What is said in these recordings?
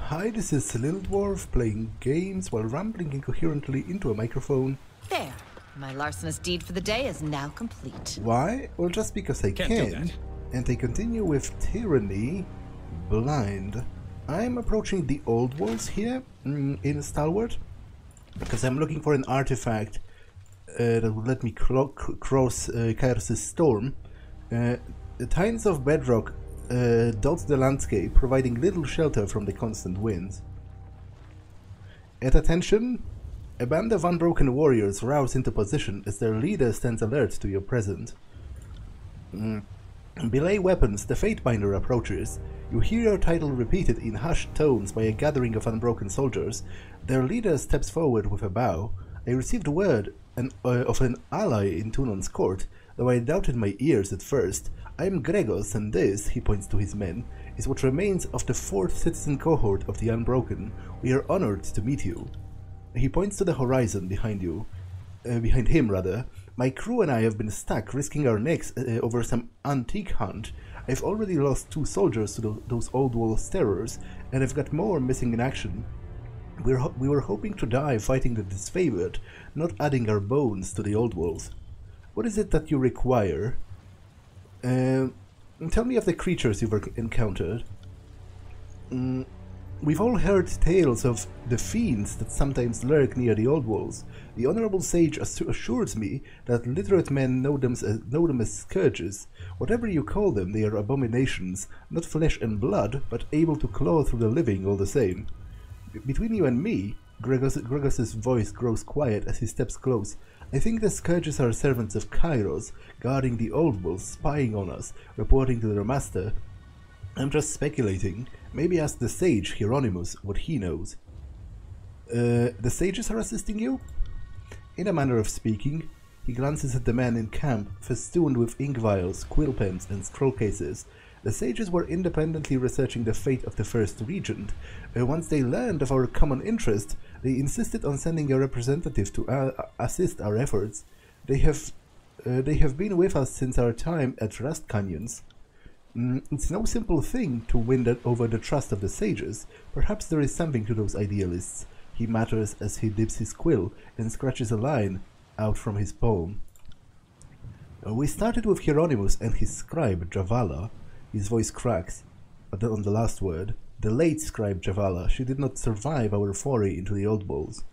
Hi, this is a little dwarf playing games while rambling incoherently into a microphone. There. My larcenous deed for the day is now complete. Why? Well, just because I can. And I continue with Tyranny blind. I'm approaching the Oldwalls here in Stalwart because I'm looking for an artifact that would let me cross Kairos' storm. The tines of bedrock dot the landscape, providing little shelter from the constant winds. At attention, a band of unbroken warriors rouse into position as their leader stands alert to your presence. Belay weapons, the Fatebinder approaches. You hear your title repeated in hushed tones by a gathering of unbroken soldiers. Their leader steps forward with a bow. I received word of an ally in Tunon's court, though I doubted my ears at first. I am Gregos, and this, he points to his men, is what remains of the 4th citizen cohort of the Unbroken. We are honored to meet you. He points to the horizon behind you. Behind him, rather. My crew and I have been stuck, risking our necks over some antique hunt. I've already lost 2 soldiers to those Oldwalls terrors, and I've got more missing in action. We were hoping to die fighting the disfavored, not adding our bones to the Oldwalls. What is it that you require? Tell me of the creatures you've encountered. We've all heard tales of the fiends that sometimes lurk near the Oldwalls. The Honorable Sage assures me that literate men know them as scourges. Whatever you call them, they are abominations, not flesh and blood, but able to claw through the living all the same. Between you and me, Gregos' voice grows quiet as he steps close. I think the scourges are servants of Kairos, guarding the Oldwalls, spying on us, reporting to their master. I'm just speculating. Maybe ask the sage, Hieronymus, what he knows. The sages are assisting you? In a manner of speaking. He glances at the men in camp, festooned with ink vials, quill pens, and scroll cases. The sages were independently researching the fate of the first regent. Once they learned of our common interest, they insisted on sending a representative to assist our efforts. They have been with us since our time at Rust Canyons. It's no simple thing to win over the trust of the sages. Perhaps there is something to those idealists. He mutters as he dips his quill and scratches a line out from his palm. We started with Hieronymus and his scribe, Javala. His voice cracks on the last word. The late scribe Javala. She did not survive our foray into the Oldwalls.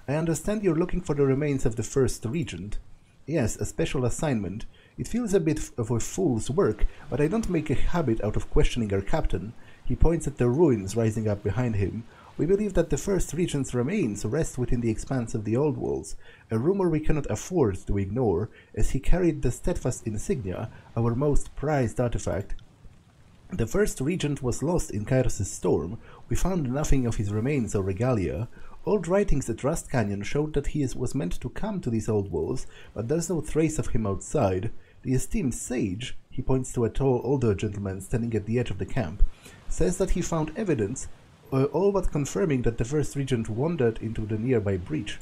I understand you're looking for the remains of the first regent. Yes, a special assignment. It feels a bit of a fool's work, but I don't make a habit out of questioning our captain. He points at the ruins rising up behind him. We believe that the first regent's remains rest within the expanse of the Oldwalls, a rumor we cannot afford to ignore, as he carried the steadfast insignia, our most prized artifact. The first regent was lost in Kairos' storm. We found nothing of his remains or regalia. Old writings at Rust Canyon showed that he was meant to come to these Oldwalls, but there's no trace of him outside. The esteemed sage, he points to a tall older gentleman standing at the edge of the camp, says that he found evidence, all but confirming that the first regent wandered into the nearby breach.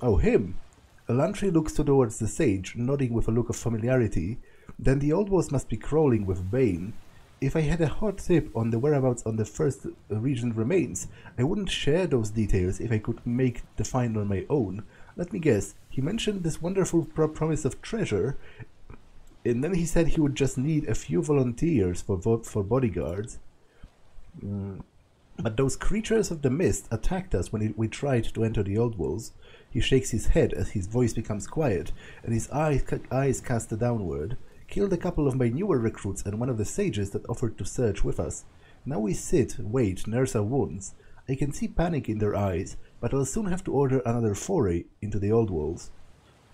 Oh, him! Elantri looks towards the sage, nodding with a look of familiarity. Then the Oldwalls must be crawling with bane. If I had a hot tip on the whereabouts on the first regent remains, I wouldn't share those details if I could make the find on my own. Let me guess, he mentioned this wonderful promise of treasure, and then he said he would just need a few volunteers for bodyguards. But those creatures of the mist attacked us when we tried to enter the Oldwalls. He shakes his head as his voice becomes quiet, and his eyes cast downward. Killed a couple of my newer recruits and one of the sages that offered to search with us. Now we sit, wait, nurse our wounds. I can see panic in their eyes, but I'll soon have to order another foray into the Oldwalls.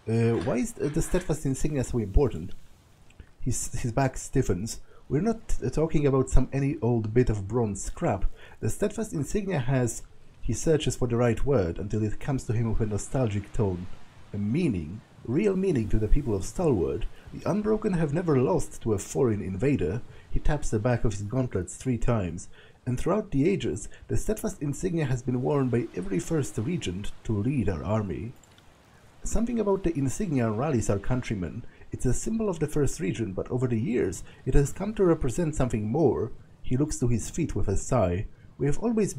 Why is the steadfast insignia so important? His back stiffens. We're not talking about any old bit of bronze scrap. The steadfast insignia has... He searches for the right word until it comes to him with a nostalgic tone. A meaning. Real meaning to the people of Stalwart. The Unbroken have never lost to a foreign invader. He taps the back of his gauntlets 3 times, and throughout the ages, the steadfast insignia has been worn by every first regent to lead our army. Something about the insignia rallies our countrymen. It's a symbol of the first regent, but over the years, it has come to represent something more. He looks to his feet with a sigh. We have always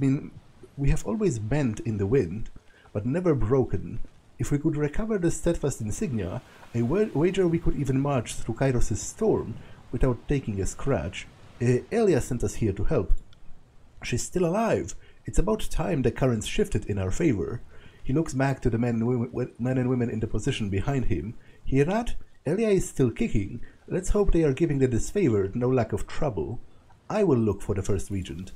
bent in the wind, but never broken. If we could recover the steadfast insignia, I wager we could even march through Kairos' storm without taking a scratch. Elia sent us here to help. She's still alive. It's about time the currents shifted in our favor. He looks back to the men and women in the position behind him. Hear that? Elia is still kicking. Let's hope they are giving the disfavored no lack of trouble. I will look for the first regent.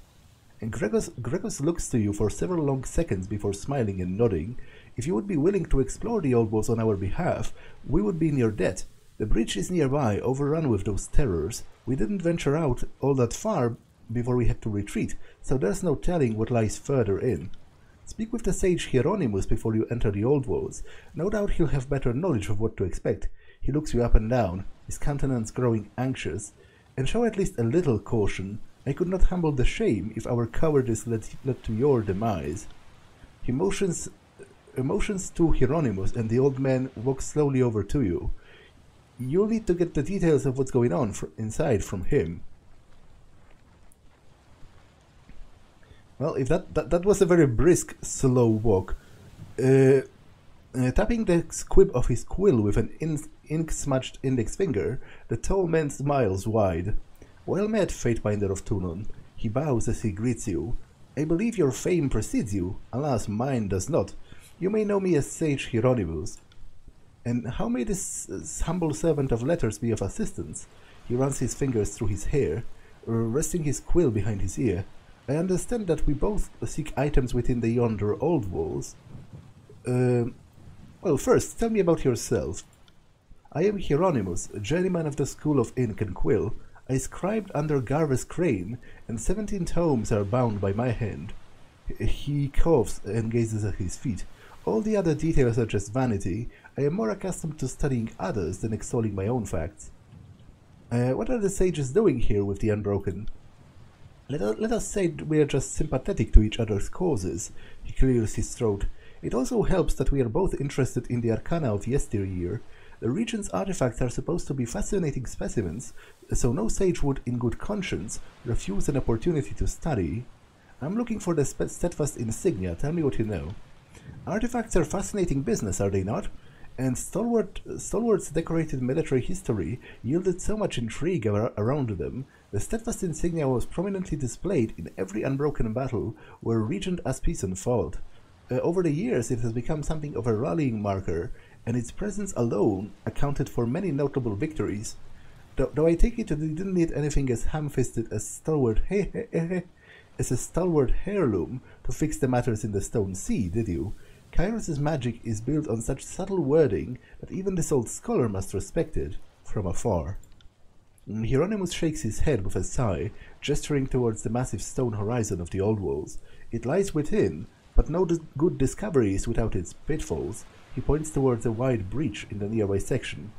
And Gregos looks to you for several long seconds before smiling and nodding. If you would be willing to explore the Oldwalls on our behalf, we would be in your debt. The bridge is nearby, overrun with those terrors. We didn't venture out all that far before we had to retreat, so there's no telling what lies further in. Speak with the sage Hieronymus before you enter the Oldwalls. No doubt he'll have better knowledge of what to expect. He looks you up and down, his countenance growing anxious. And show at least a little caution. I could not humble the shame if our cowardice led to your demise. He motions to Hieronymus, and the old man walks slowly over to you. You'll need to get the details of what's going on inside from him. Well, if that was a very brisk, slow walk. Tapping the squib of his quill with an ink-smudged index finger, the tall man smiles wide. Well met, Fatebinder of Tunon. He bows as he greets you. I believe your fame precedes you. Alas, mine does not. You may know me as Sage Hieronymus. And how may this humble servant of letters be of assistance? He runs his fingers through his hair, resting his quill behind his ear. I understand that we both seek items within the yonder Oldwalls. Well, first, tell me about yourself. I am Hieronymus, a journeyman of the School of Ink and Quill. I scribed under Garvus Crane, and 17 tomes are bound by my hand. He coughs and gazes at his feet. All the other details are just vanity. I am more accustomed to studying others than extolling my own facts. What are the sages doing here with the Unbroken? Let us say we are just sympathetic to each other's causes. He clears his throat. It also helps that we are both interested in the arcana of yesteryear. The region's artifacts are supposed to be fascinating specimens, so no sage would, in good conscience, refuse an opportunity to study. I'm looking for the steadfast insignia. Tell me what you know. Artifacts are fascinating business, are they not? And Stalwart's decorated military history yielded so much intrigue around them. The steadfast insignia was prominently displayed in every unbroken battle where Regent Aspison fought. Over the years, it has become something of a rallying marker, and its presence alone accounted for many notable victories. Though I take it that you didn't need anything as ham-fisted as a stalwart heirloom to fix the matters in the Stone Sea, did you? Kairos' magic is built on such subtle wording that even this old scholar must respect it from afar. Hieronymus shakes his head with a sigh, gesturing towards the massive stone horizon of the Oldwalls. It lies within, but no good discovery is without its pitfalls. He points towards a wide breach in the nearby section.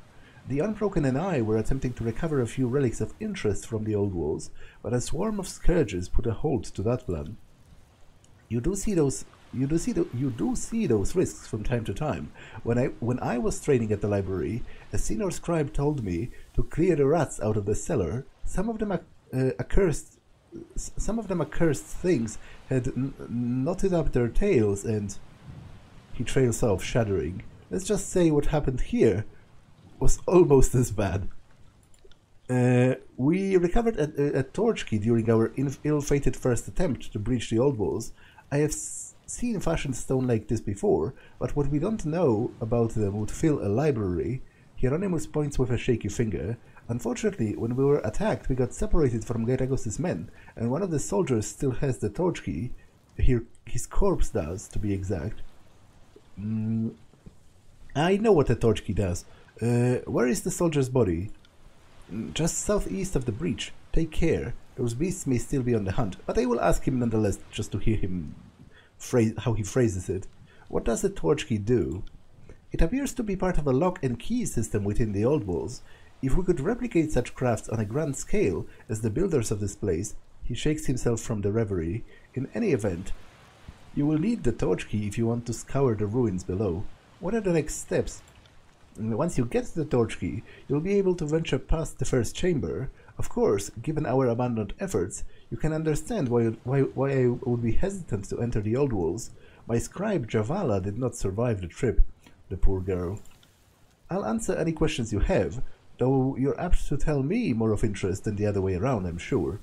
The Unbroken and I were attempting to recover a few relics of interest from the Oldwalls, but a swarm of scourges put a halt to that plan. You do see those risks from time to time. When I was training at the library, a senior scribe told me to clear the rats out of the cellar. Some of them accursed things had knotted up their tails, and he trails off, shuddering. Let's just say what happened here was almost as bad. We recovered a torch key during our ill-fated first attempt to breach the Oldwalls. I have seen fashioned stone like this before, but what we don't know about them would fill a library. Hieronymus points with a shaky finger. Unfortunately, when we were attacked, we got separated from Gregos' men, and one of the soldiers still has the torch key. His corpse does, to be exact. I know what the torch key does. Where is the soldier's body? Just southeast of the breach. Take care. Those beasts may still be on the hunt, but I will ask him nonetheless just to hear him how he phrases it. What does the torch key do? It appears to be part of a lock and key system within the Oldwalls. If we could replicate such crafts on a grand scale as the builders of this place, he shakes himself from the reverie. In any event, you will need the torch key if you want to scour the ruins below. What are the next steps? Once you get the torch key, you'll be able to venture past the first chamber. Of course, given our abandoned efforts, You can understand why I would be hesitant to enter the Oldwalls. My scribe Javala did not survive the trip, the poor girl. I'll answer any questions you have, though you're apt to tell me more of interest than the other way around, I'm sure.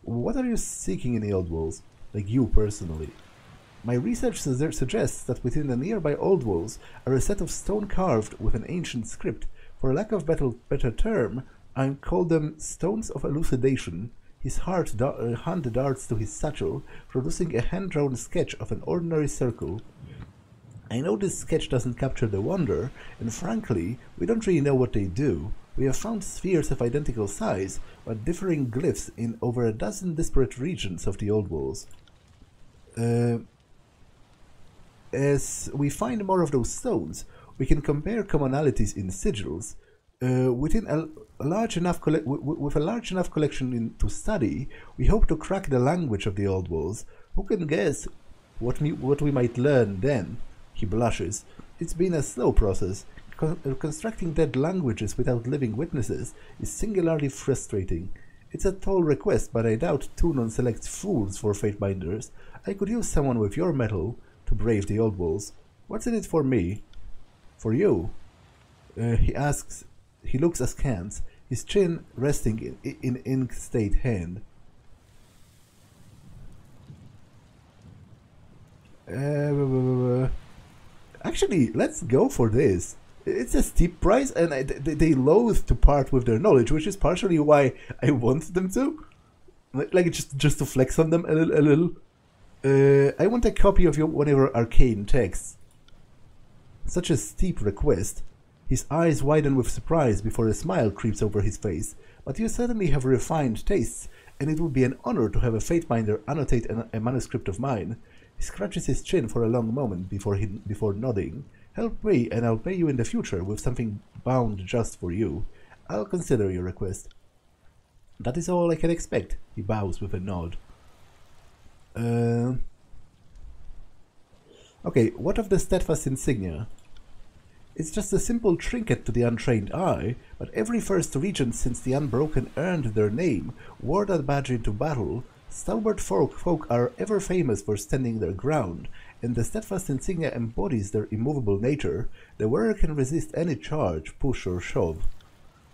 What are you seeking in the Oldwalls? Like you personally? My research suggests that within the nearby Oldwalls are a set of stone carved with an ancient script. For lack of better term, I call them Stones of Elucidation. His hand darts to his satchel, producing a hand-drawn sketch of an ordinary circle. I know this sketch doesn't capture the wonder, and frankly, we don't really know what they do. We have found spheres of identical size, but differing glyphs in over a dozen disparate regions of the Oldwalls. As we find more of those stones, we can compare commonalities in sigils. Within a large enough collection to study, we hope to crack the language of the Oldwalls. Who can guess what we might learn then? He blushes. It's been a slow process. Constructing dead languages without living witnesses is singularly frustrating. It's a tall request, but I doubt Tunon selects fools for Fatebinders. I could use someone with your mettle to brave the Oldwalls. What's in it for me? For you? He asks. He looks askance, his chin resting in ink-stained hand. Actually, let's go for this. It's a steep price, and they loathe to part with their knowledge, which is partially why I want them to. Like just to flex on them a little. I want a copy of one of your arcane texts. Such a steep request. His eyes widen with surprise before a smile creeps over his face. But you certainly have refined tastes, and it would be an honor to have a Fatebinder annotate a manuscript of mine. He scratches his chin for a long moment before nodding. Help me, and I'll pay you in the future with something bound just for you. I'll consider your request. That is all I can expect. He bows with a nod. Okay, what of the steadfast insignia? It's just a simple trinket to the untrained eye, but every first regent since the Unbroken earned their name wore that badge into battle. Stalwart folk are ever famous for standing their ground, and the steadfast insignia embodies their immovable nature. The wearer can resist any charge, push, or shove.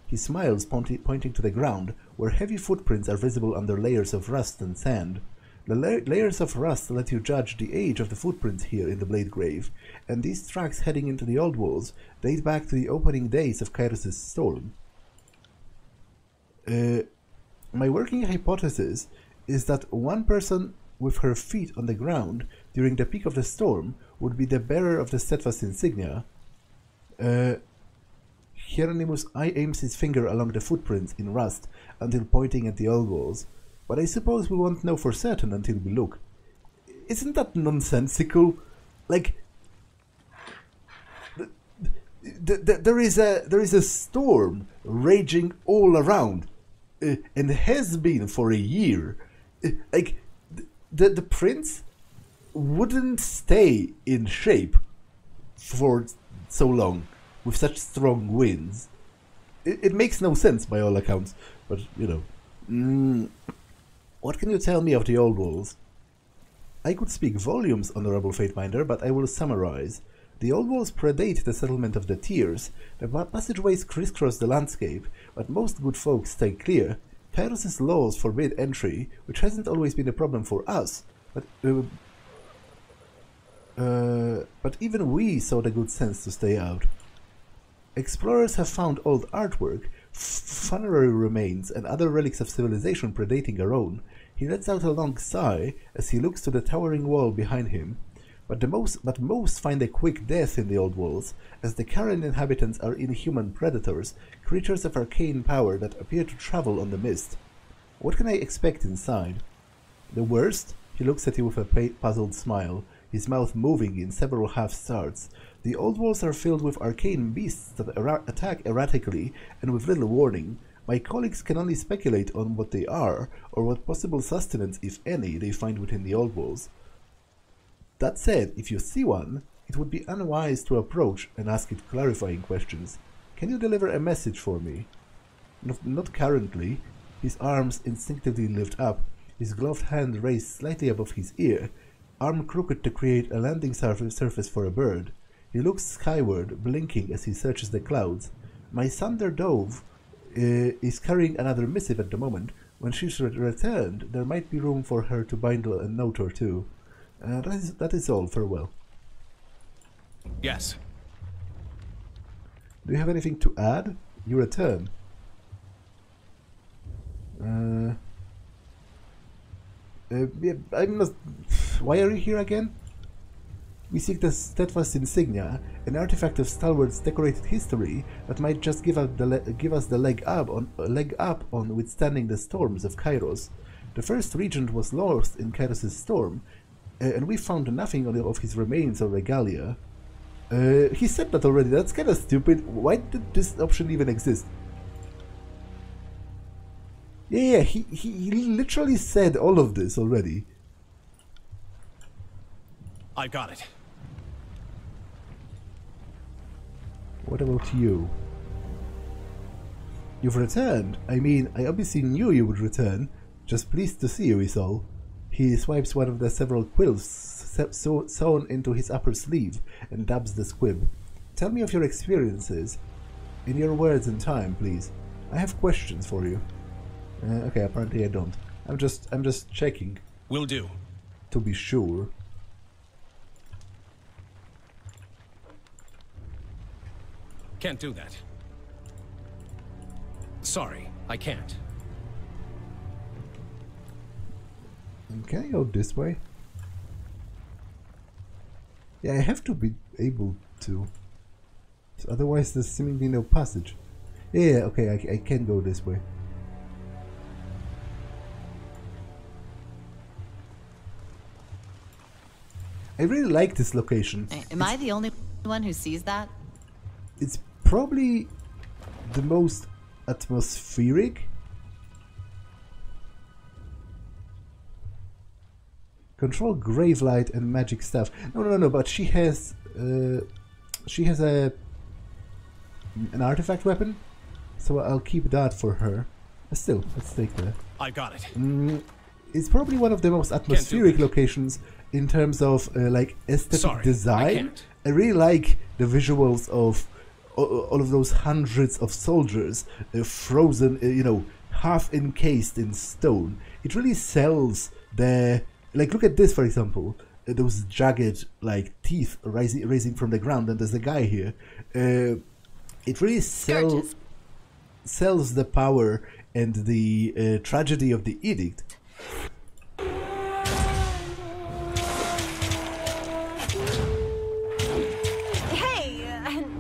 He smiles, pointing to the ground, where heavy footprints are visible under layers of rust and sand. The layers of rust let you judge the age of the footprints here in the Blade Grave, and these tracks heading into the Oldwalls date back to the opening days of Kairos' storm. My working hypothesis is that one person with her feet on the ground during the peak of the storm would be the bearer of the steadfast insignia. Hieronymus aims his finger along the footprints in rust until pointing at the Oldwalls. But I suppose we won't know for certain until we look. Isn't that nonsensical? Like, there is a storm raging all around, and has been for a year. Like, the prince wouldn't stay in shape for so long with such strong winds. It makes no sense by all accounts, but you know. What can you tell me of the Oldwalls? I could speak volumes, Honorable Fatebinder, but I will summarize. The Oldwalls predate the settlement of the Tiers. The passageways crisscross the landscape, but most good folk stay clear. Kairos' laws forbid entry, which hasn't always been a problem for us, but even we saw the good sense to stay out. Explorers have found old artwork, funerary remains, and other relics of civilization predating our own. He lets out a long sigh as he looks to the towering wall behind him. But most find a quick death in the Oldwalls, as the Karen inhabitants are inhuman predators, creatures of arcane power that appear to travel on the mist. What can I expect inside? The worst? He looks at you with a puzzled smile, his mouth moving in several half-starts. The Oldwalls are filled with arcane beasts that attack erratically and with little warning. My colleagues can only speculate on what they are, or what possible sustenance, if any, they find within the Oldwalls. That said, if you see one, it would be unwise to approach and ask it clarifying questions. Can you deliver a message for me? Not currently. His arms instinctively lift up, his gloved hand raised slightly above his ear, arm crooked to create a landing surface for a bird. He looks skyward, blinking as he searches the clouds. My Thunder Dove is carrying another missive at the moment. When she's returned, there might be room for her to bind a note or two. That is all. Farewell. Yes. Do you have anything to add? You return. Yeah, I'm not... Why are you here again? We seek the Steadfast Insignia, an artifact of Stalward's decorated history that might just give us the leg up on withstanding the storms of Kairos. The first regent was lost in Kairos' storm, and we found nothing of his remains or regalia. He said that already. That's kind of stupid. Why did this option even exist? Yeah, he literally said all of this already. I got it. What about you? You've returned. I mean, I obviously knew you would return. Just pleased to see you is all. He swipes one of the several quills sewn into his upper sleeve and dabs the squib. Tell me of your experiences. In your words and time, please. I have questions for you. Okay, apparently I don't. I'm just checking. Will do. To be sure. Can't do that. Sorry, I can't. Okay, go this way. Yeah, I have to be able to. So otherwise there's seemingly no passage. Yeah, okay, I can go this way. I really like this location. Am I the only one who sees that? It's probably the most atmospheric. Control grave light and magic stuff. No, but she has an artifact weapon, so I'll keep that for her. Still, let's take that. I got it. It's probably one of the most atmospheric locations in terms of like aesthetic design. I really like the visuals of all of those hundreds of soldiers frozen, you know, half encased in stone. It really sells the... Like, look at this, for example. Those jagged, like, teeth raising from the ground, and there's a guy here. It really sells the power and the tragedy of the edict.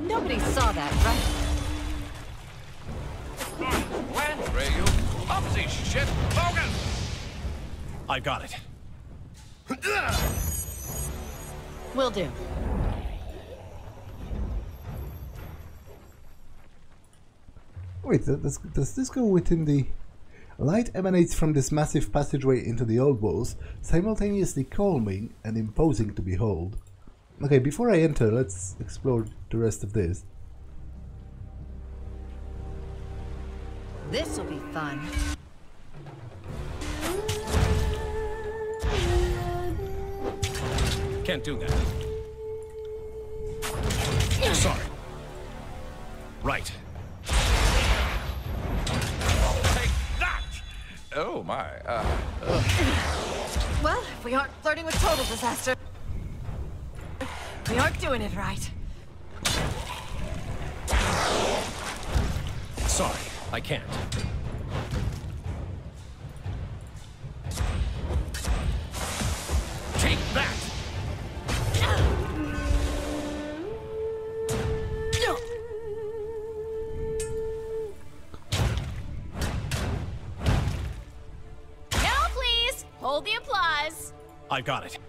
Nobody saw that, right? When, Rayu? Upsy shit, bogus! I got it. Will do. Wait, does this go within the... Light emanates from this massive passageway into the Oldwalls, simultaneously calming and imposing to behold. Okay, before I enter, let's explore the rest of this. This'll be fun. Can't do that. Sorry. Right. Take that! Oh my, Well, if we aren't flirting with total disaster, we aren't doing it right. Sorry, I can't. Take that! Now, please, hold the applause. I got it.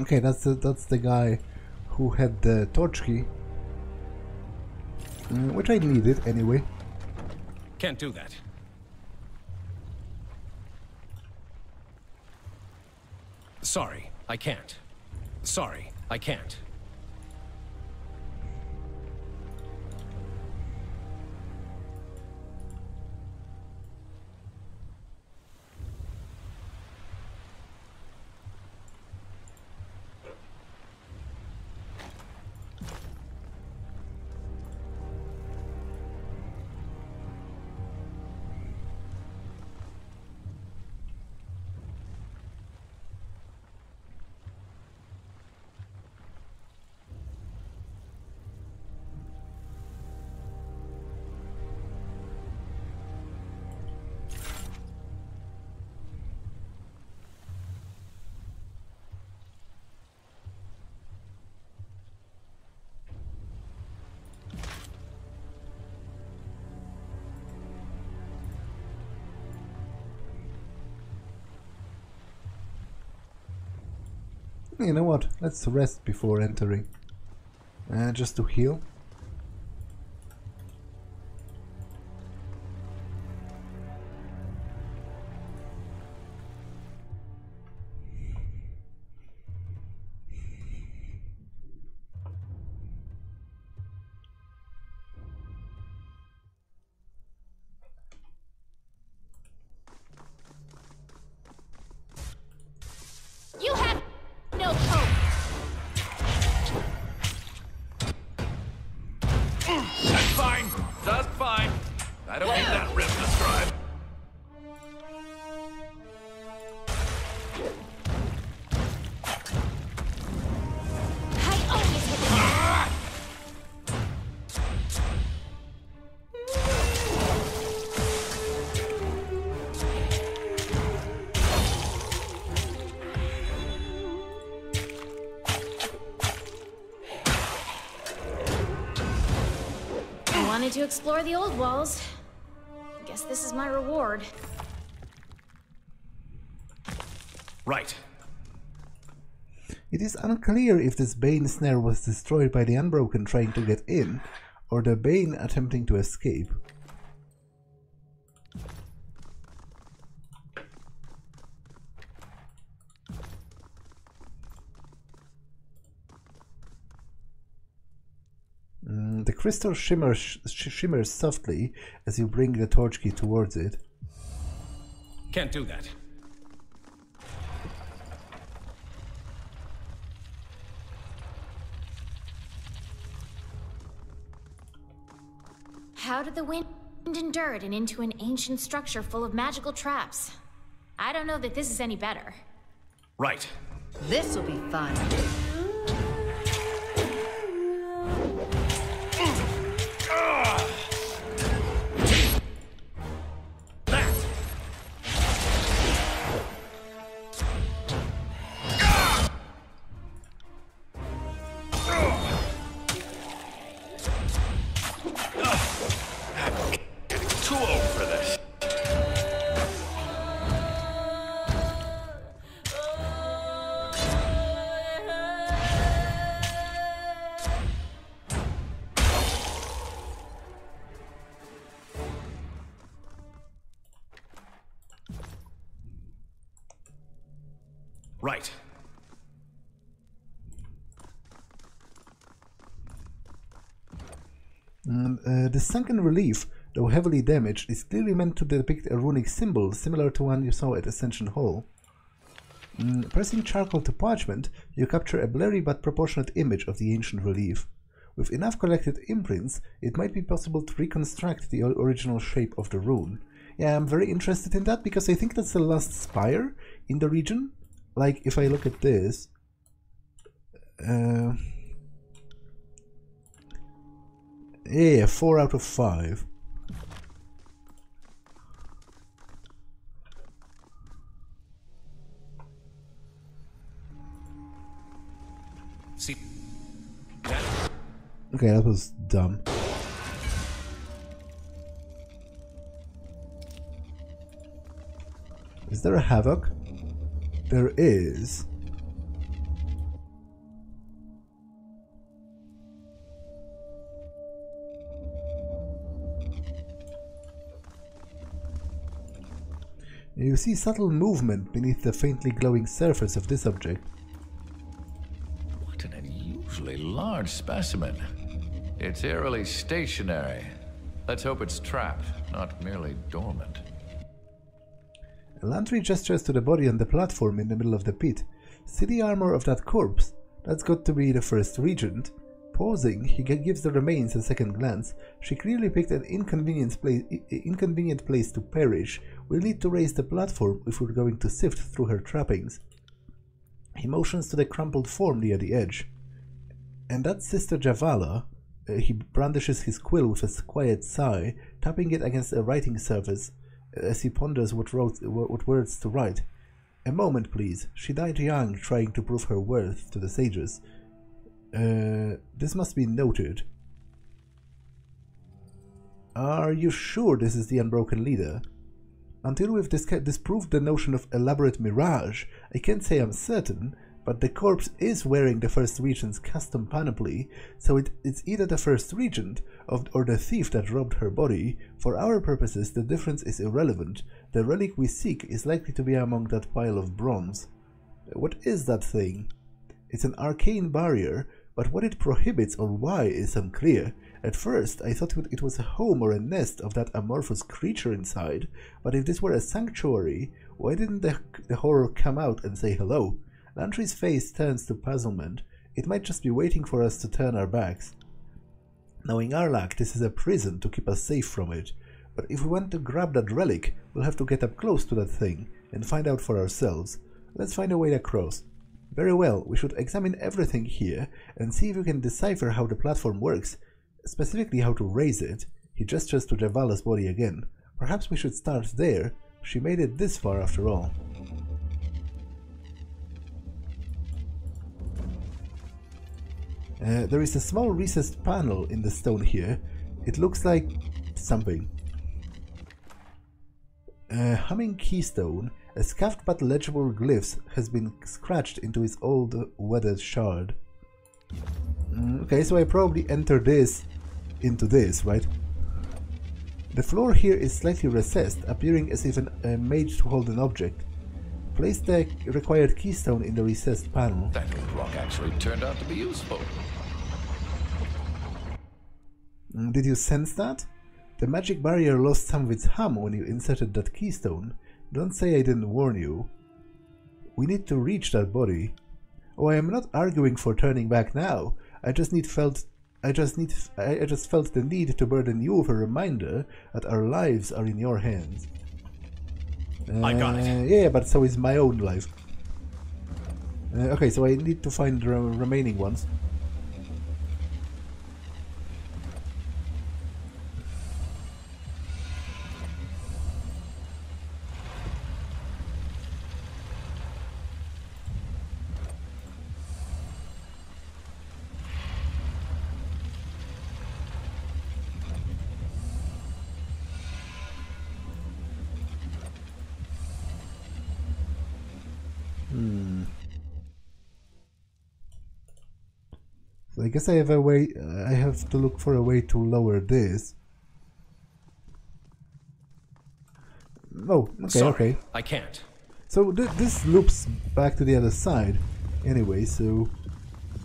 Okay, that's the guy who had the torch key, which I needed anyway. Can't do that. Sorry, I can't. Sorry, I can't. You know what? Let's rest before entering. Just to heal. You have no hope. That's fine. Just fine. I don't need that rip described. I always hit the I wanted to explore the old walls. Guess this is my reward. Right. It is unclear if this Bane snare was destroyed by the Unbroken trying to get in, or the Bane attempting to escape. The crystal shimmers softly as you bring the torch key towards it. Can't do that. How did the wind endure it and into an ancient structure full of magical traps? I don't know that this is any better. Right. This'll be fun. Too old for this. Right. The sunken relief, though heavily damaged, is clearly meant to depict a runic symbol similar to one you saw at Ascension Hall. Pressing charcoal to parchment, you capture a blurry but proportionate image of the ancient relief. With enough collected imprints, it might be possible to reconstruct the original shape of the rune. Yeah, I'm very interested in that because I think that's the last spire in the region. Like, if I look at this... yeah, 4 out of 5. See that? Okay, that was dumb. Is there a Havoc? There is. You see subtle movement beneath the faintly glowing surface of this object. What an unusually large specimen. It's eerily stationary. Let's hope it's trapped, not merely dormant. Lantry gestures to the body on the platform in the middle of the pit. See the armor of that corpse? That's got to be the first regent. Pausing, he gives the remains a second glance. She clearly picked an inconvenient place to perish. We'll need to raise the platform if we're going to sift through her trappings. He motions to the crumpled form near the edge. And that's Sister Javala. He brandishes his quill with a quiet sigh, tapping it against a writing surface as he ponders what words to write. A moment, please. She died young, trying to prove her worth to the sages. This must be noted. Are you sure this is the Unbroken leader? Until we've disproved the notion of elaborate mirage, I can't say I'm certain, but the corpse is wearing the First Regent's custom panoply, so it's either the First Regent or the thief that robbed her body. For our purposes, the difference is irrelevant. The relic we seek is likely to be among that pile of bronze. What is that thing? It's an arcane barrier, but what it prohibits or why is unclear. At first, I thought it was a home or a nest of that amorphous creature inside, but if this were a sanctuary, why didn't the horror come out and say hello? Lantry's face turns to puzzlement. It might just be waiting for us to turn our backs. Knowing our luck, this is a prison to keep us safe from it. But if we want to grab that relic, we'll have to get up close to that thing and find out for ourselves. Let's find a way across. Very well, we should examine everything here and see if we can decipher how the platform works, specifically how to raise it. He gestures to Javala's body again. Perhaps we should start there. She made it this far after all. There is a small recessed panel in the stone here. It looks like something. A humming keystone, a scuffed but legible glyph has been scratched into its old weathered shard. Okay, so I probably entered this into this, right? The floor here is slightly recessed, appearing as if made to hold an object. Place the required keystone in the recessed panel. That rock actually turned out to be useful. Did you sense that? The magic barrier lost some of its hum when you inserted that keystone. Don't say I didn't warn you. We need to reach that body. Oh, I am not arguing for turning back now. I just felt the need to burden you with a reminder that our lives are in your hands. I got it. Yeah, but so is my own life. Okay, so I need to find the remaining ones. So I guess I have a way. I have to look for a way to lower this. Oh, okay, Sorry, okay. I can't. So this loops back to the other side, anyway. So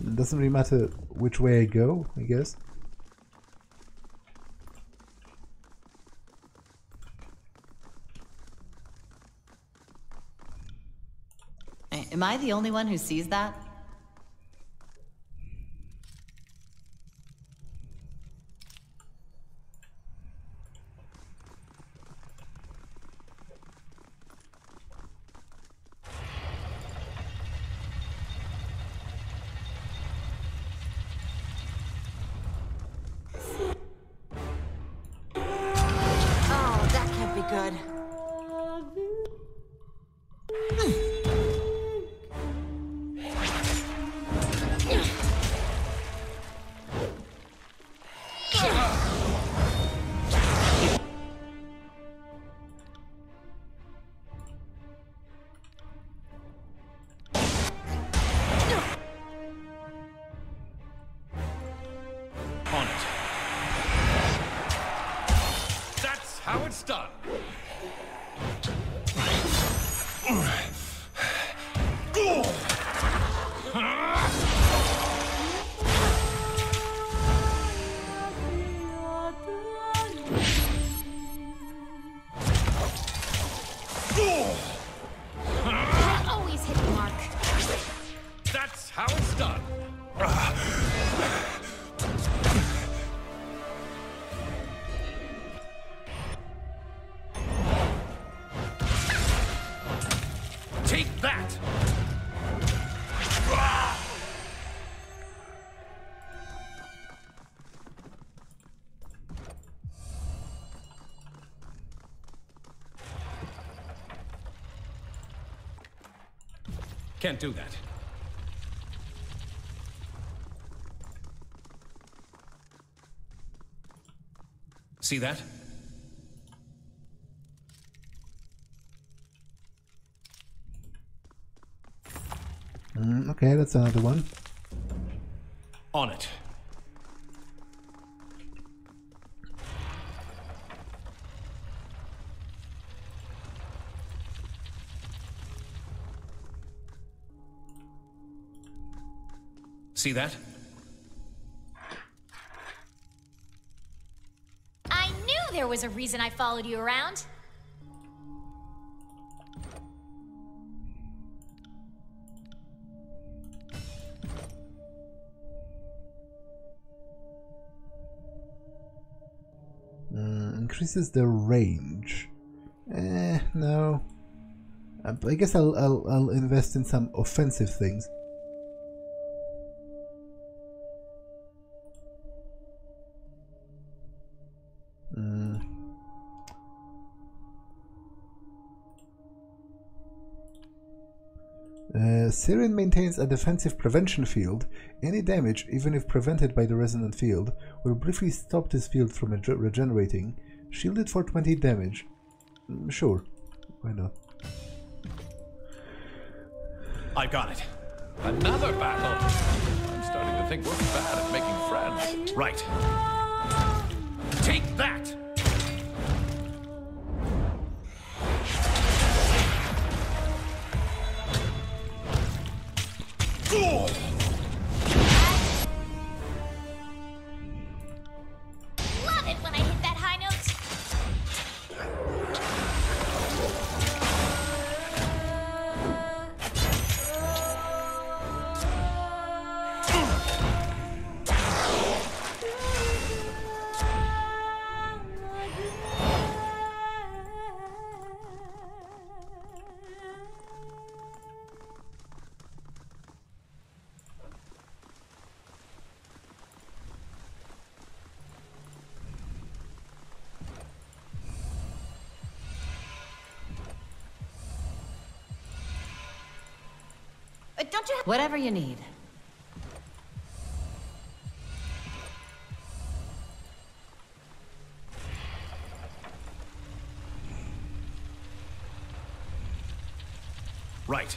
it doesn't really matter which way I go, I guess. Am I the only one who sees that? Oh, that can't be good. how it's done. Take that! Can't do that. See that? Okay, that's another one. On it. See that? I knew there was a reason I followed you around. Increases the range. No. I guess I'll invest in some offensive things. Siren maintains a defensive prevention field. Any damage, even if prevented by the resonant field, will briefly stop this field from regenerating. Shielded for 20 damage. Sure, why not? I got it. Another battle! I'm starting to think we're bad at making friends. Right. Take that! Love it when I hit that high note. Don't you have Whatever you need. Right.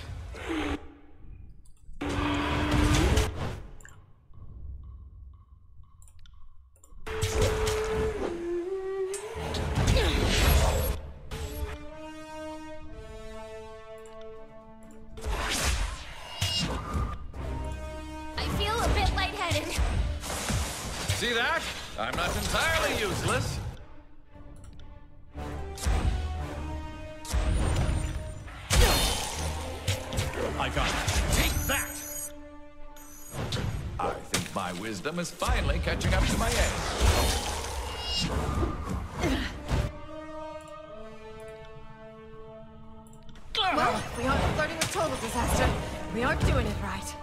See that? I'm not entirely useless. I got it. Take that! I think my wisdom is finally catching up to my age. Well, if we aren't flirting with total disaster, we aren't doing it right.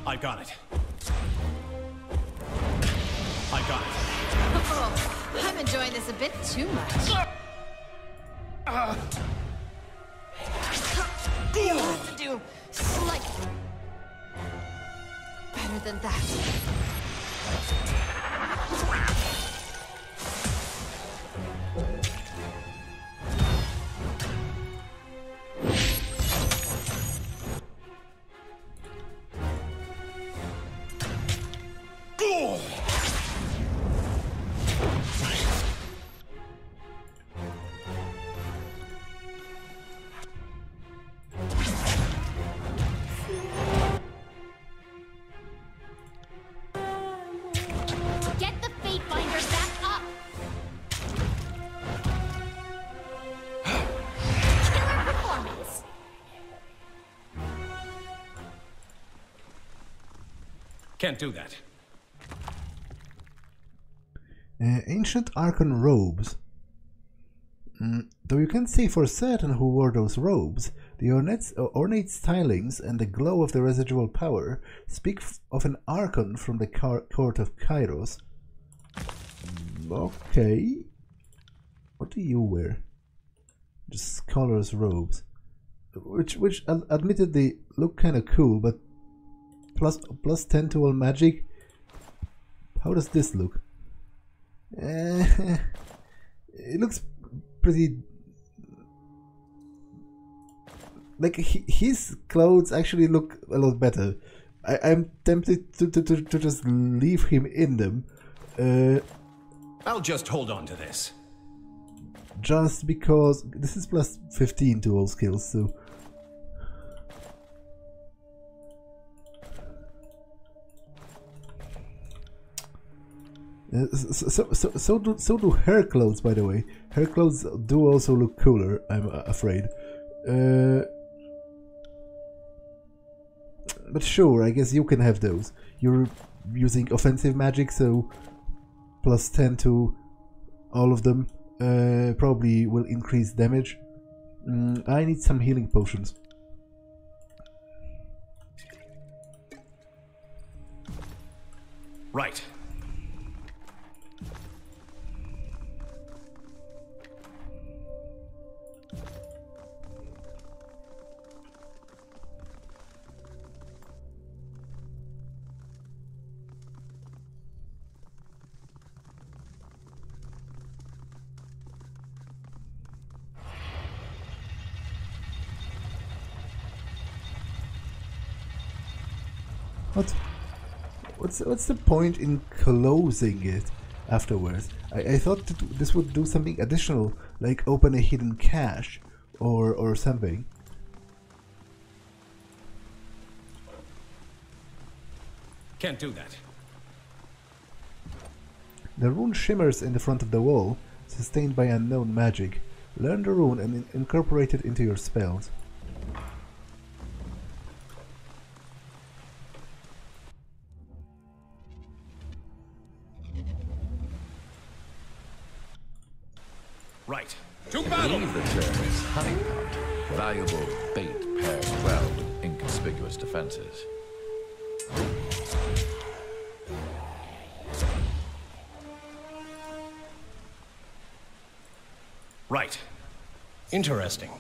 I got it. I got it. Oh, I'm enjoying this a bit too much. You'll have to do slightly better than that. Can't do that. Ancient Archon robes. Though you can't say for certain who wore those robes, the ornate stylings and the glow of the residual power speak of an Archon from the court of Kairos. Okay. What do you wear? Just scholar's robes. Which admittedly look kinda cool, but plus 10 to all magic? How does this look? It looks pretty... Like, his clothes actually look a lot better. I'm tempted to just leave him in them. I'll just hold on to this. Just because this is plus 15 to all skills, so... So do her clothes, by the way. Her clothes do also look cooler, I'm afraid. But sure, I guess you can have those. You're using offensive magic, so plus 10 to all of them probably will increase damage. I need some healing potions. Right. What's the point in closing it afterwards? I thought that this would do something additional, like open a hidden cache or something. Can't do that. The rune shimmers in the front of the wall, sustained by unknown magic. Learn the rune and incorporate it into your spells. Right. To battle! Leave the term is honeypot. Valuable bait paired well with inconspicuous defenses. Right. Interesting.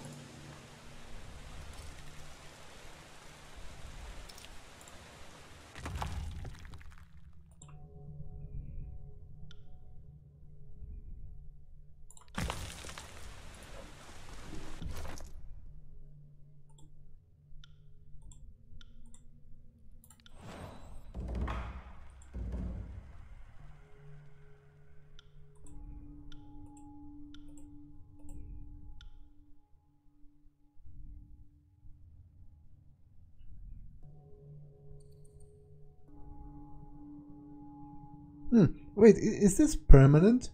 Wait, is this permanent?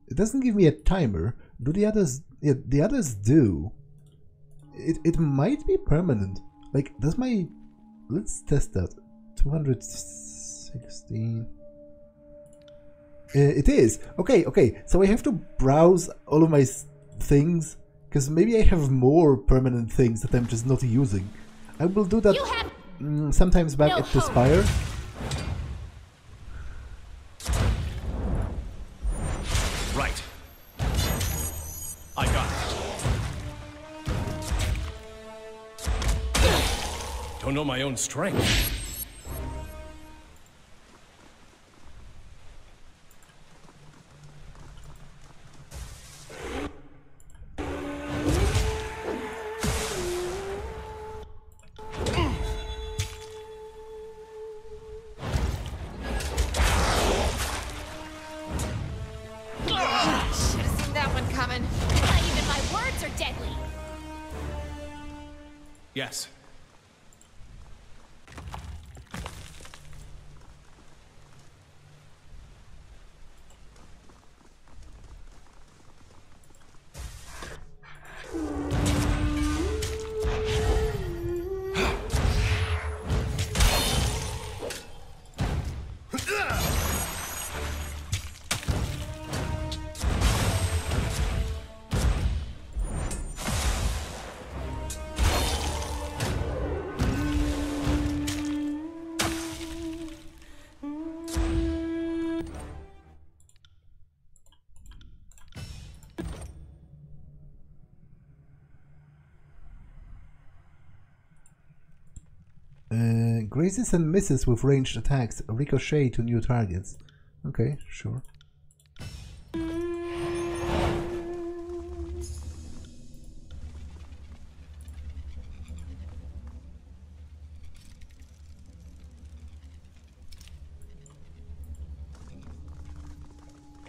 It doesn't give me a timer. Do the others? Yeah, the others do. It might be permanent. Like, does my... Let's test that. 216... it is. Okay. So I have to browse all of my things, because maybe I have more permanent things that I'm just not using. I will do that sometimes back at the Spire. Right. I got it. Don't know my own strength. Yes. Grazes and misses with ranged attacks ricochet to new targets. Okay, sure.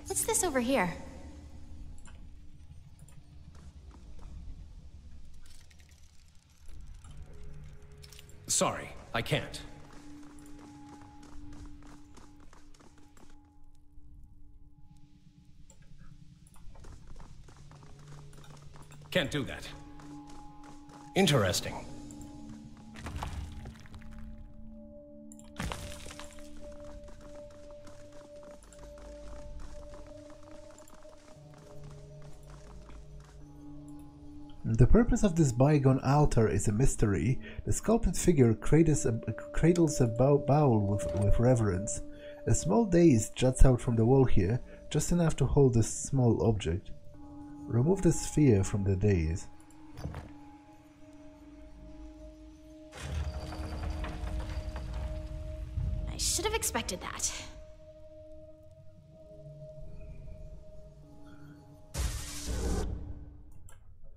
What's this over here? Sorry, I can't. Can't do that. Interesting. The purpose of this bygone altar is a mystery. The sculpted figure cradles a bowl with reverence. A small dais juts out from the wall here, just enough to hold a small object. Remove the sphere from the dais. I should have expected that.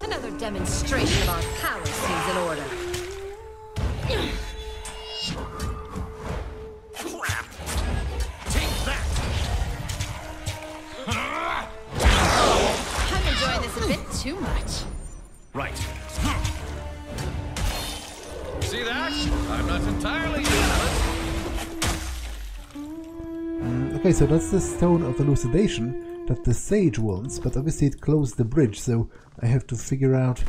Another demonstration of our power seems in order. Crap! Take that! I'm enjoying this a bit too much. Right. See that? I'm not entirely useless. Okay, so that's the Stone of Elucidation that the Sage wants, but obviously it closed the bridge, so I have to figure out...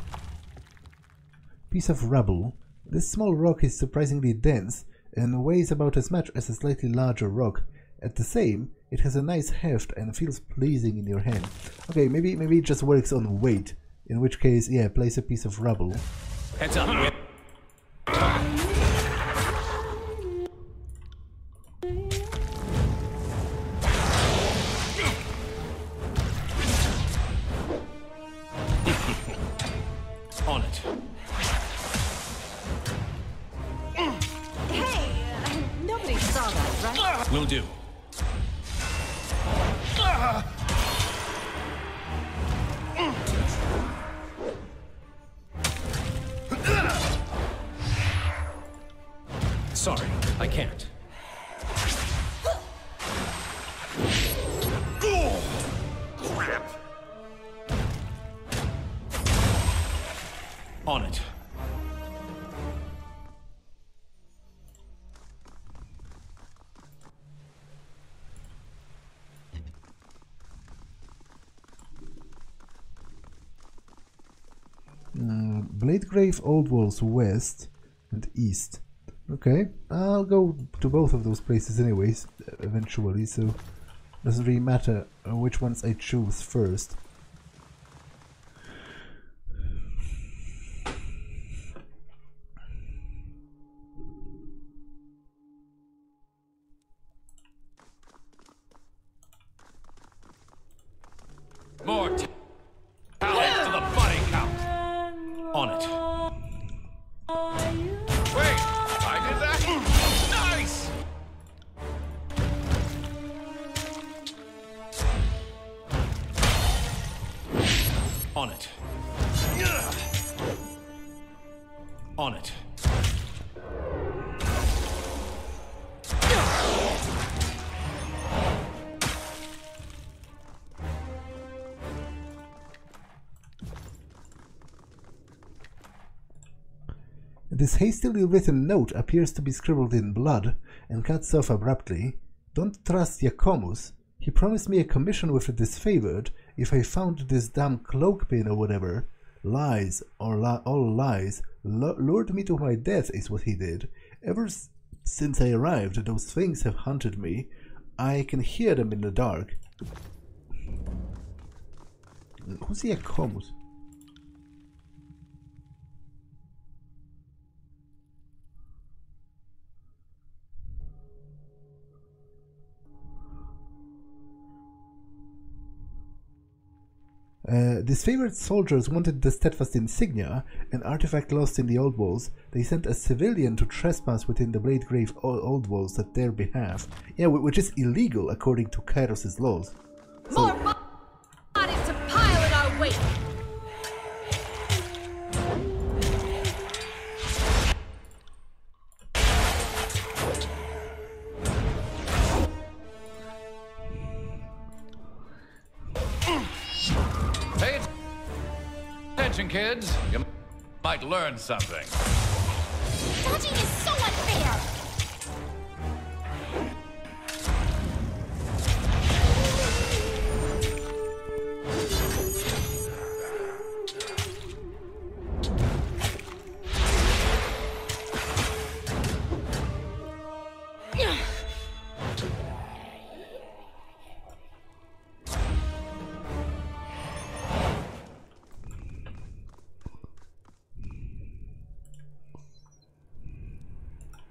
Piece of rubble. This small rock is surprisingly dense and weighs about as much as a slightly larger rock. At the same, it has a nice heft and feels pleasing in your hand. Okay, maybe it just works on weight, in which case, yeah, place a piece of rubble. Heads up, Whip. On it. Hey, nobody saw that, right? Will do. Sorry, I can't. Crap. On it. Bladegrave, Oldwalls west and east. Okay, I'll go to both of those places anyways, eventually, so doesn't really matter which ones I choose first. More talent to the body count. On it. Wait, I did that? Nice! On it. On it. This hastily written note appears to be scribbled in blood and cuts off abruptly. Don't trust Yakomus. He promised me a commission with the disfavored if I found this damn cloak pin or whatever. Lies, or all lies. Lured me to my death is what he did. Ever since I arrived, those things have hunted me. I can hear them in the dark. Who's Yakomus? Disfavored soldiers wanted the steadfast insignia, an artifact lost in the Oldwalls. They sent a civilian to trespass within the Bladegrave Oldwalls at their behalf. Yeah, which is illegal according to Kairos's laws. So, More bodies to pile in our wake! Pay attention, kids. You might learn something. Dodging is so unfair!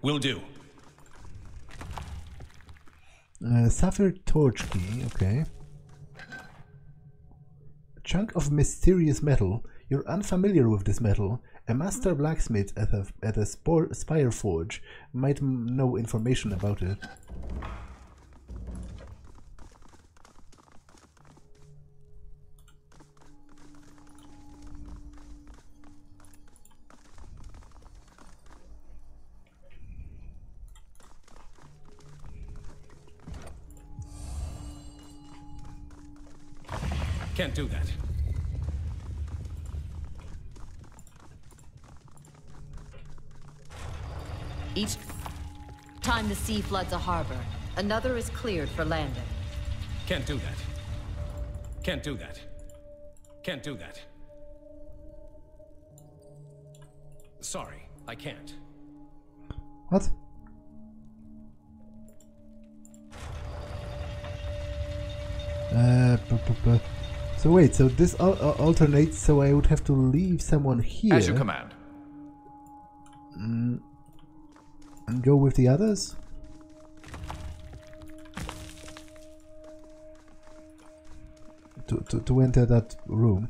Will do. Sapphire torch key, okay. A chunk of mysterious metal. You're unfamiliar with this metal. A master blacksmith at a spire forge might know information about it. Can't do that. Each time the sea floods a harbor, another is cleared for landing. Can't do that. Can't do that. Can't do that. Sorry, I can't. What? So wait, so this alternates, so I would have to leave someone here. As you command. And go with the others? To enter that room.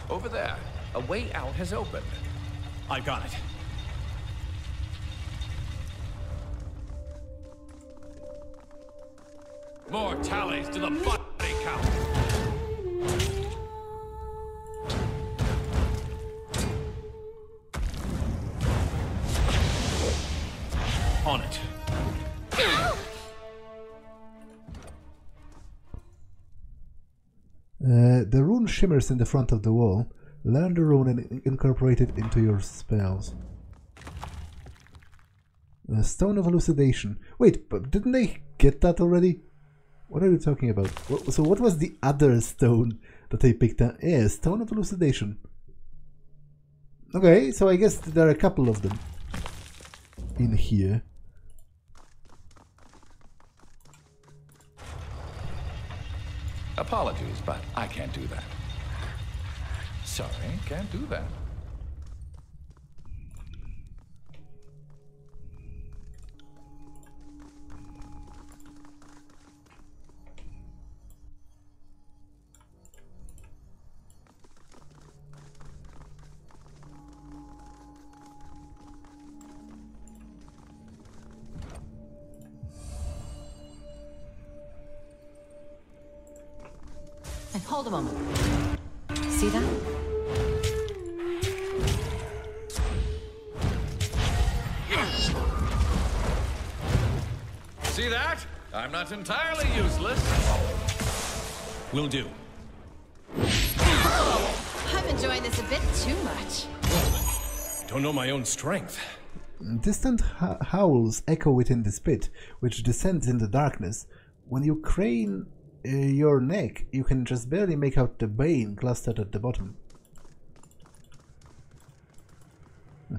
Over there, a way out has opened. I got it. More tallies to the body count. On it. The rune shimmers in the front of the wall. Learn the rune and incorporate it into your spells. Stone of Elucidation. Wait, but didn't they get that already? What are you talking about? So what was the other stone that they picked up? Yeah, Stone of Elucidation. Okay, so I guess there are a couple of them in here. Apologies, but I can't do that. Sorry, can't do that. And hold a moment. See that? See that? I'm not entirely useless. Will do. I'm enjoying this a bit too much. Don't know my own strength. Distant howls echo within this pit, which descends in the darkness. When you crane your neck, you can just barely make out the bane clustered at the bottom.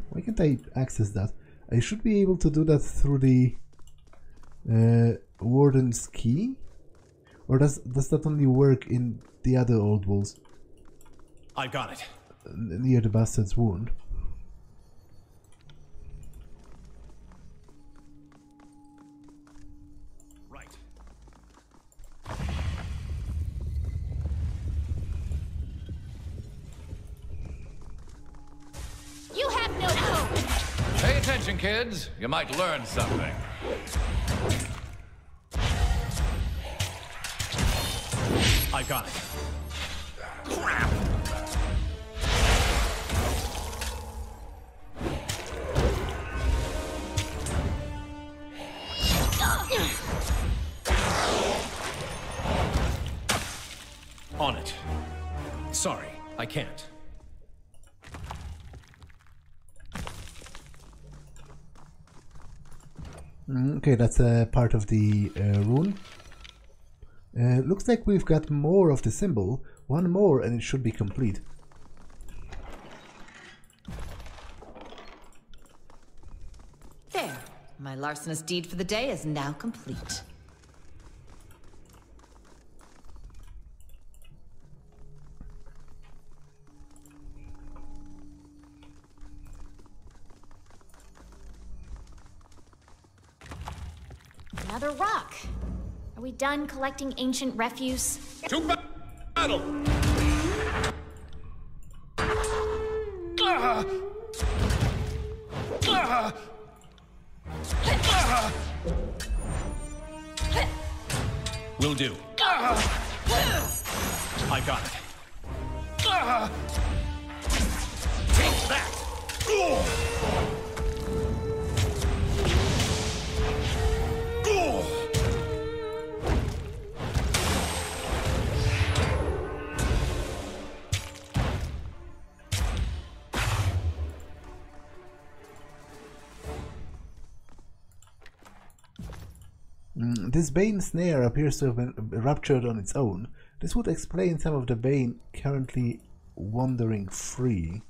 Why can't I access that? I should be able to do that through the Warden's key? Or does that only work in the other Oldwalls? I got it. Near the bastard's wound. Right. potion, kids? You might learn something. I got it. On it. Sorry, I can't. Okay, that's a part of the rune. Looks like we've got more of the symbol. One more and it should be complete. There. My larcenous deed for the day is now complete. Another rock. Are we done collecting ancient refuse? To battle! Will do. I got it. Take that! This Bane snare appears to have been ruptured on its own. This would explain some of the Bane currently wandering free.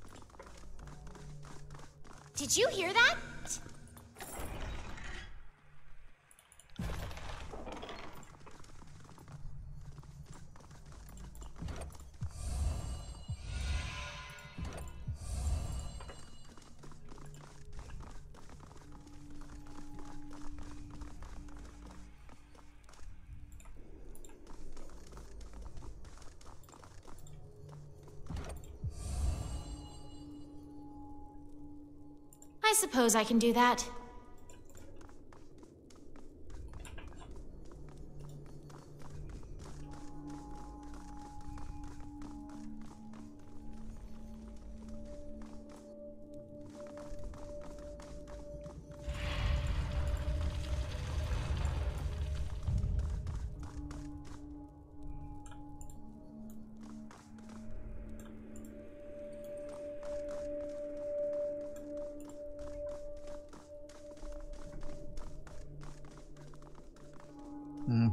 Did you hear that? I suppose I can do that.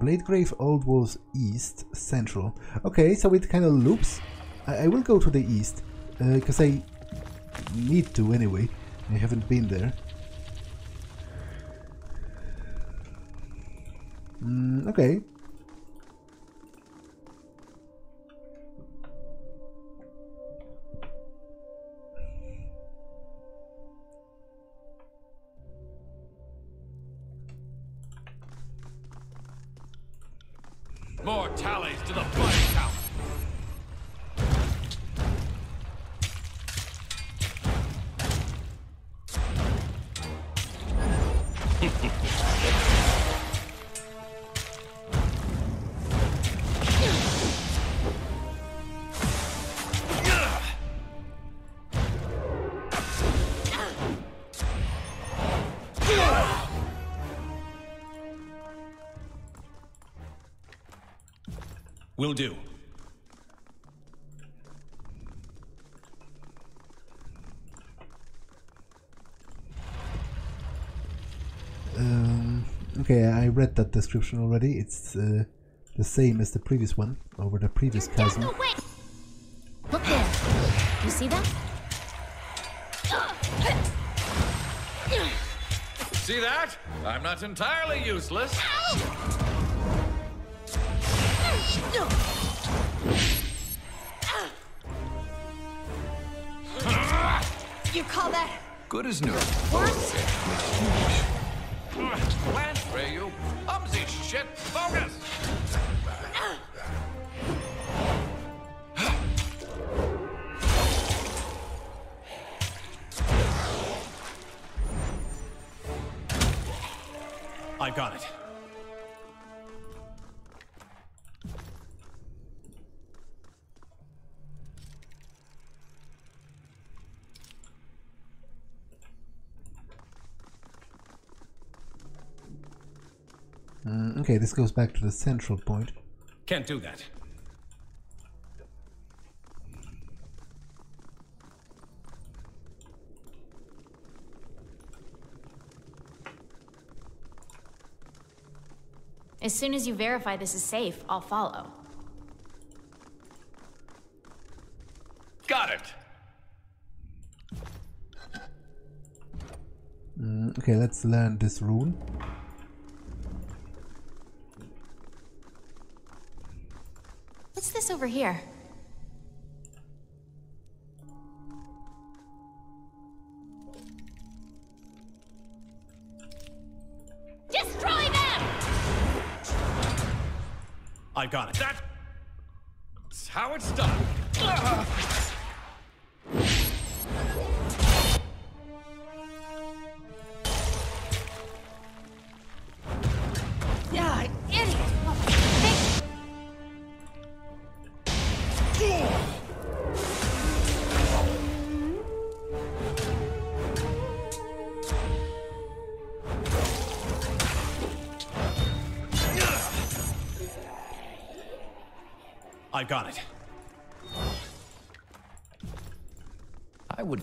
Bladegrave, Oldwalls, East, Central. Okay, so it kind of loops. I will go to the East, because I need to anyway. I haven't been there. Okay. More tallies to the body count. Will do. Okay, I read that description already. It's the same as the previous one, over the previous chasm. Look there. You see that? See that? I'm not entirely useless. You call that Good as new. worse? Plan for you. Clumsy shit. Focus. I got it. Okay, this goes back to the central point. Can't do that. As soon as you verify this is safe, I'll follow. Got it. Okay, let's learn this rune. What's this over here? Destroy them! I got it. That's how it's done. Yeah, idiot! I got it. I would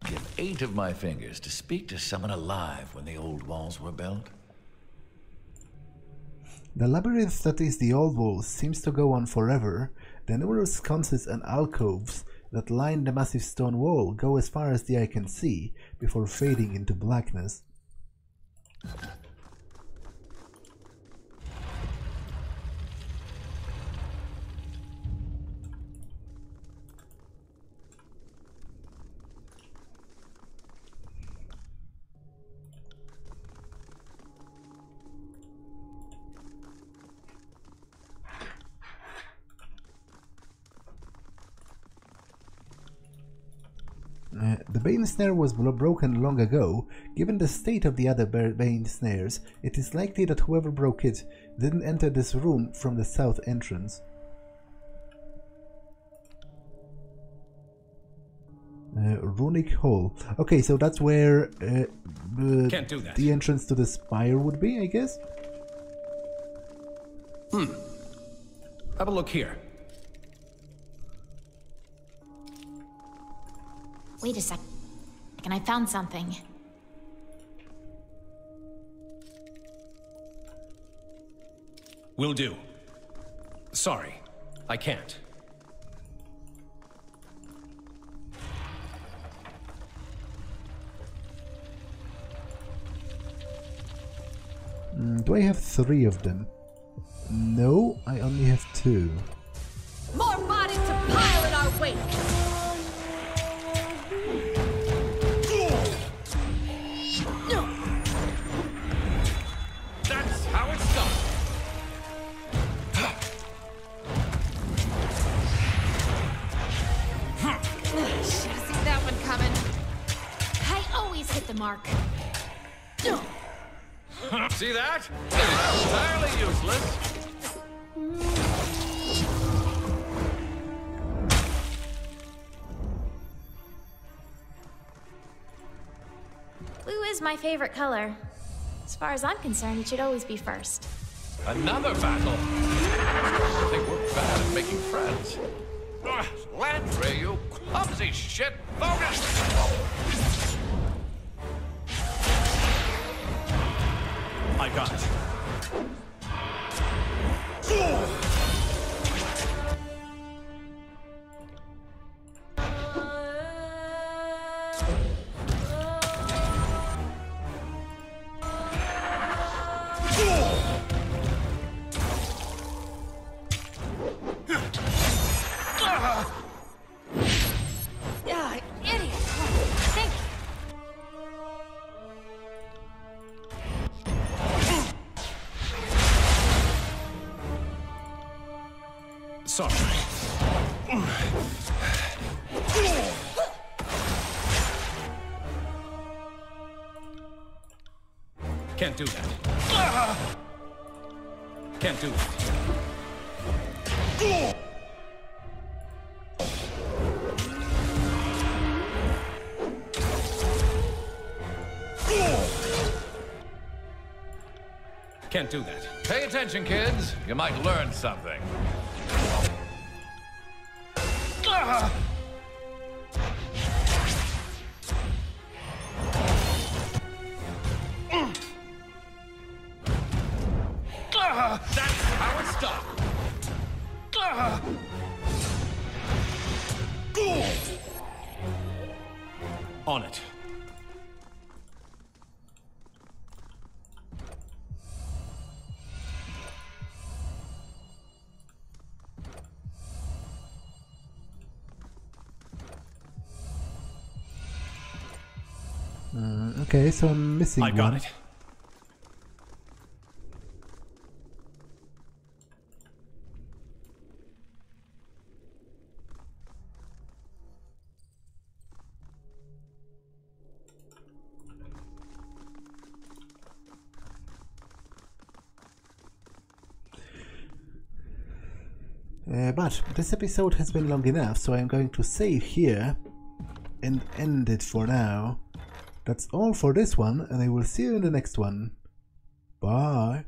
give 8 of my fingers to speak to someone alive when the old walls were built. The labyrinth that is the Oldwalls seems to go on forever. The numerous sconces and alcoves that line the massive stone wall go as far as the eye can see, before fading into blackness. The Bane snare was broken long ago. Given the state of the other Bane snares, it is likely that whoever broke it didn't enter this room from the south entrance. Runic Hall. Okay, so that's where Can't do that. the entrance to the spire would be, I guess? Have a look here. Wait a second, I found something. Will do. Sorry, I can't. Do I have 3 of them? No, I only have 2. More bodies to pile in our wake! That's how it's done. Should've seen that one coming. I always hit the mark. See that? Entirely useless. Blue is my favorite color. As far as I'm concerned, it should always be first. Another battle. I think we're bad at making friends. Landry, you clumsy shit bogus! I got it. Yeah, idiot! Thank you. Sorry. Can't do that. Can't do that. Can't do that. Pay attention, kids. You might learn something. That's how it's done. On it. Okay, so I'm missing one. I got it. But this episode has been long enough, so I'm going to save here and end it for now. That's all for this one, and I will see you in the next one. Bye!